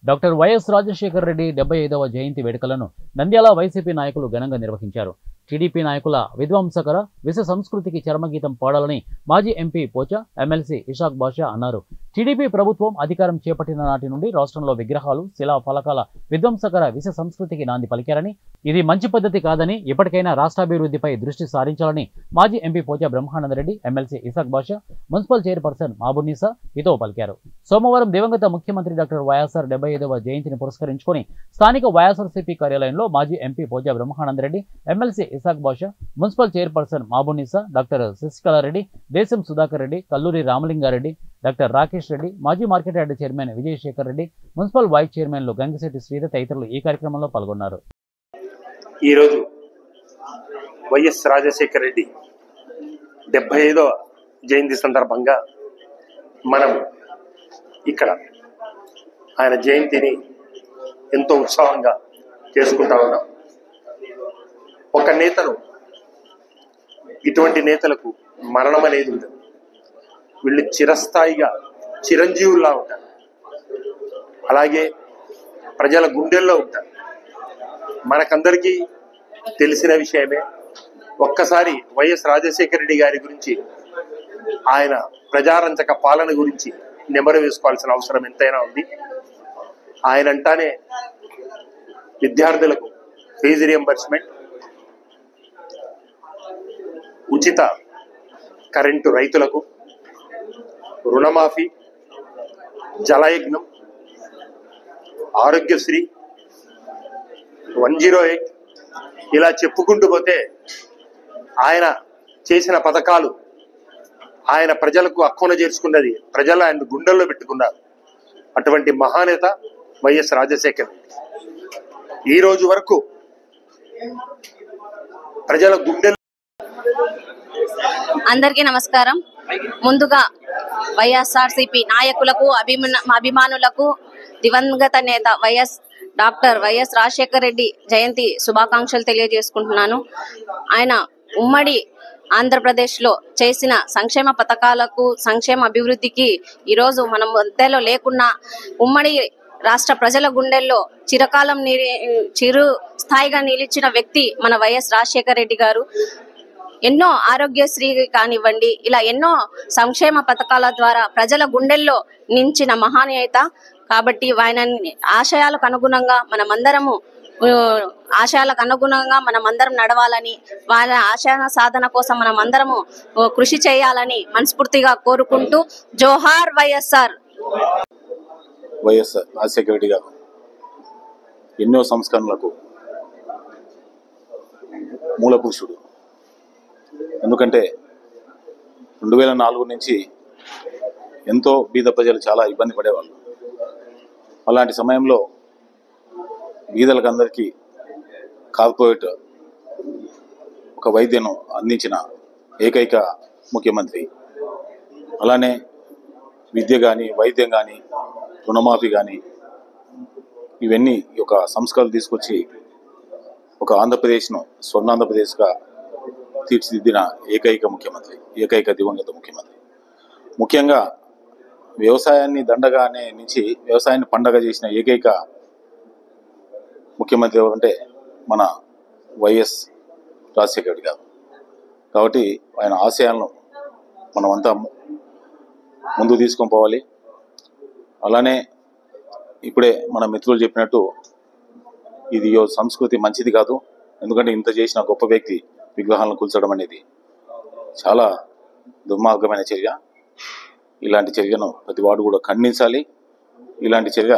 Doctor YS Rajasekhara Reddy 75వ జయంతి వేడుకలను Nandyal YCP నాయకులు ఘనంగా నిర్వహించారు. టీడీపీ నాయకుల విధ్వంసకర విష సంస్కృతికి చరమగీతం పాడాలని మాజీ ఎంపీ పోచా, ఎమ్మెల్సీ ఇషాక్ బాషా అన్నారు. టీడీపీ ప్రభుత్వం అధికారం చేపట్టిన నాటి నుండి రాష్ట్రంలో విగ్రహాలు, శిలా ఫలకాల విధ్వంసకర విష సంస్కృతికి నాంది పలికారని, ఇది మంచి పద్ధతి కాదని, ఇప్పటికైనా రాష్ట్రాభివృద్ధిపై దృష్టి సారించాలని మాజీ MP Pocha Brahmanandareddy, MLC Ishaq Basha, municipal chairperson Mabunnisa హితవు పలికారు. సోమవారం దివంగత ముఖ్యమంత్రి డాక్టర్ వైఎస్ఆర్ 75వ జయంతిని పురస్కరించుకొని స్థానిక వైఎస్ఆర్సీపీ కార్యాలయంలో మాజీ MP Pocha Brahmanandareddy, MLC Ishaq Basha, municipal chairperson Mabunnisa, doctor Sasikalareddy, Desam Sudhakar Reddy, Kalluri Ramalingareddy, doctor Rakesh Reddy, మాజీ market yard chairman Vijayasekhar Reddy, municipal vice చైర్మన్లు గంగిశెట్టి శ్రీధర్ తదితరులు ఈ కార్యక్రమంలో పాల్గొన్నారు. ఈరోజు వైఎస్ రాజశేఖర రెడ్డి 75వ జయంతి సందర్భంగా మనం ఇక్కడ ఆయన జయంతిని ఎంతో ఉత్సాహంగా చేసుకుంటా ఉన్నాం. ఒక నేతను, ఇటువంటి నేతలకు మరణం అనేది ఉండదు. వీళ్ళు చిరస్థాయిగా చిరంజీవుల్లా ఉంటారు, అలాగే ప్రజల గుండెల్లో ఉంటారు. మనకందరికీ తెలిసిన విషయమే. ఒక్కసారి వైఎస్ రాజశేఖర రెడ్డి గారి గురించి, ఆయన ప్రజారంజక పాలన గురించి నెమరు వేసుకోవాల్సిన అవసరం ఎంతైనా ఉంది. ఆయన అంటానే విద్యార్థులకు ఫీజు రియంబర్స్మెంట్, ఉచిత కరెంటు రైతులకు, రుణమాఫీ, జలయజ్ఞం, ఆరోగ్యశ్రీ, 108 ఇలా చెప్పుకుంటూ పోతే ఆయన చేసిన పథకాలు, ఆయన ప్రజలకు హక్కున చేర్చుకున్నది, ప్రజలు ఆయన గుండెల్లో పెట్టుకున్నారు. అటువంటి మహానేత వైఎస్ రాజశేఖర్. ఈ రోజు వరకు ప్రజల గుండెల్లో. అందరికీ నమస్కారం. ముందుగా వైఎస్ఆర్సీపీ నాయకులకు, అభిమానులకు దివంగత నేత డాక్టర్ వైఎస్ రాజశేఖర రెడ్డి జయంతి శుభాకాంక్షలు తెలియజేసుకుంటున్నాను. ఆయన ఉమ్మడి ఆంధ్రప్రదేశ్లో చేసిన సంక్షేమ పథకాలకు, సంక్షేమ అభివృద్ధికి ఈరోజు మనం మధ్యలో లేకున్నా ఉమ్మడి రాష్ట్ర ప్రజల గుండెల్లో చిరకాలం చిరు స్థాయిగా నిలిచిన వ్యక్తి మన వైఎస్ రాజశేఖర రెడ్డి గారు. ఎన్నో ఆరోగ్యశ్రీ కానివ్వండి, ఇలా ఎన్నో సంక్షేమ పథకాల ద్వారా ప్రజల గుండెల్లో నించిన మహానేత. కాబట్టి ఆయన ఆశయాలకు అనుగుణంగా మనమందరం నడవాలని, వాళ్ళ ఆశయ సాధన కోసం మనమందరము కృషి చేయాలని మనస్ఫూర్తిగా కోరుకుంటూ, జోహార్ వైఎస్ఆర్. వైఎస్ రాజశేఖర రెడ్డి గారు ఎన్నో సంస్కరణలకు మూల పురుషుడు. ఎందుకంటే 2004 నుంచి ఎంతో బీద ప్రజలు చాలా ఇబ్బంది పడేవాళ్ళు. అలాంటి సమయంలో బీదలకు అందరికీ కార్పొరేట్ ఒక వైద్యను అందించిన ఏకైక ముఖ్యమంత్రి. అలానే విద్య కానీ, వైద్యం కానీ, రుణమాఫీ కానీ, ఇవన్నీ ఒక సంస్కరణలు తీసుకొచ్చి ఒక ఆంధ్రప్రదేశ్ను స్వర్ణాంధ్రప్రదేశ్గా తీర్చిదిద్దిన ఏకైక ముఖ్యమంత్రి, ఏకైక దివంగత ముఖ్యమంత్రి. ముఖ్యంగా వ్యవసాయాన్ని దండగానే నుంచి వ్యవసాయాన్ని పండగ చేసిన ఏకైక ముఖ్యమంత్రి ఎవరంటే మన వైఎస్ రాజశేఖర రెడ్డి గారు. కాబట్టి ఆయన ఆశయాలను మనమంతా ముందుకు తీసుకొని పోవాలి. అలానే ఇప్పుడే మన మిత్రులు చెప్పినట్టు ఇది సంస్కృతి మంచిది కాదు. ఎందుకంటే ఇంత చేసిన గొప్ప వ్యక్తి విగ్రహాలను కూల్చడం అనేది చాలా దుర్మార్గమైన చర్య. ఇలాంటి చర్యను ప్రతి వాడు కూడా ఖండించాలి. ఇలాంటి చర్య